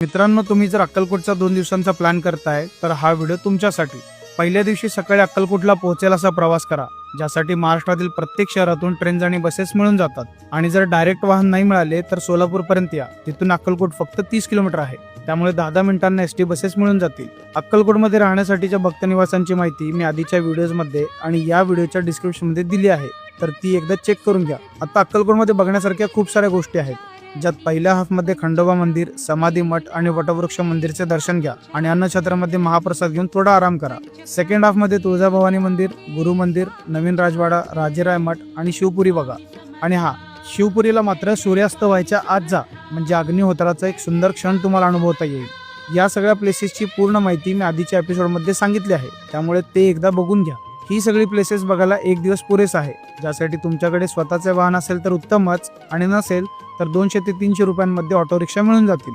मित्रांनो, तुम्ही जर अक्कलकोटचा 2 दिवसांचा प्लॅन करताय तर हा व्हिडिओ तुमच्यासाठी. पहिल्या दिवशी सकाळी अक्कलकोटला पोहोचेल असा प्रवास करा, ज्यासाठी महाराष्ट्रातील प्रत्येक शहरातून ट्रेन्स आणि बसेस मिळून जातात. आणि जर डायरेक्ट वाहन नाही मिळाले तर सोलापूर पर्यंत या. तिथून अक्कलकोट फक्त 30 किलोमीटर आहे, त्यामुळे 10 मिनिटांना एसटी बसेस मिळून जातील. अक्कलकोटमध्ये राहण्यासाठीच्या भक्त निवासांची माहिती मी आधीच्या व्हिडिओजमध्ये आणि या व्हिडिओच्या डिस्क्रिप्शनमध्ये दिली आहे, तर ती एकदा चेक करून घ्या. आता अक्कलकोटमध्ये बघण्यासारख्या खूप साऱ्या गोष्टी आहेत, ज्यात पहिल्या हाफमध्ये खंडोबा मंदिर, समाधी मठ आणि वटवृक्ष मंदिरचे दर्शन घ्या आणि अन्नछत्रामध्ये महाप्रसाद घेऊन थोडा आराम करा. सेकंड हाफमध्ये तुळजाभवानी मंदिर, गुरु मंदिर, नवीन राजवाडा, राजेराय मठ आणि शिवपुरी बघा. आणि शिवपुरीला मात्र सूर्यास्त व्हायच्या आत जा, म्हणजे अग्निहोत्राचा एक सुंदर क्षण तुम्हाला अनुभवता येईल. या सगळ्या प्लेसेसची पूर्ण माहिती मी आधीच्या एपिसोडमध्ये सांगितली आहे, त्यामुळे ते एकदा बघून घ्या. ही सगळी प्लेसेस बघायला एक दिवस पुरेसा आहे, ज्यासाठी तुमच्याकडे स्वतःचे वाहन असेल तर उत्तमच, आणि नसेल तर 200 ते 300 रुपयांमध्ये ऑटो रिक्षा मिळून जातील.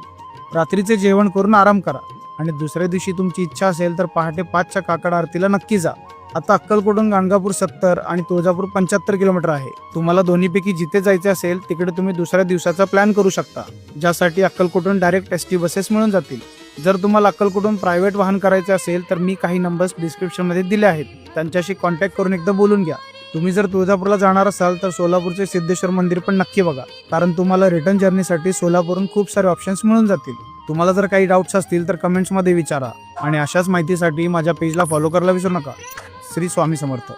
रात्रीचे जेवण करून आराम करा आणि दुसऱ्या दिवशी तुमची इच्छा असेल तर पहाटे 5च्या काकड आरतीला नक्की जा. आता अक्कलकोटून गाणगापूर 70 आणि तुळजापूर 75 किलोमीटर आहे. तुम्हाला दोन्हीपैकी जिथे जायचे असेल तिकडे तुम्ही दुसऱ्या दिवसाचा प्लॅन करू शकता, ज्यासाठी अक्कलकोटून डायरेक्ट एसटी बसेस मिळून जातील. जर तुम्हाला अक्कलकोटून प्रायव्हेट वाहन करायचे असेल तर मी काही नंबर्स डिस्क्रिप्शनमध्ये दिले आहेत, त्यांच्याशी कॉन्टॅक्ट करून एकदा बोलून घ्या. तुम्ही जर तुळजापूरला जाणार असाल तर सोलापूरचे सिद्धेश्वर मंदिर पण नक्की बघा, कारण तुम्हाला रिटर्न जर्नीसाठी सोलापूरहून खूप सारे ऑप्शन्स मिळून जातील. तुम्हाला जर काही डाऊट्स असतील तर कमेंट्समध्ये विचारा आणि अशाच माहितीसाठी माझ्या पेजला फॉलो करायला विसरू नका. श्री स्वामी समर्थ.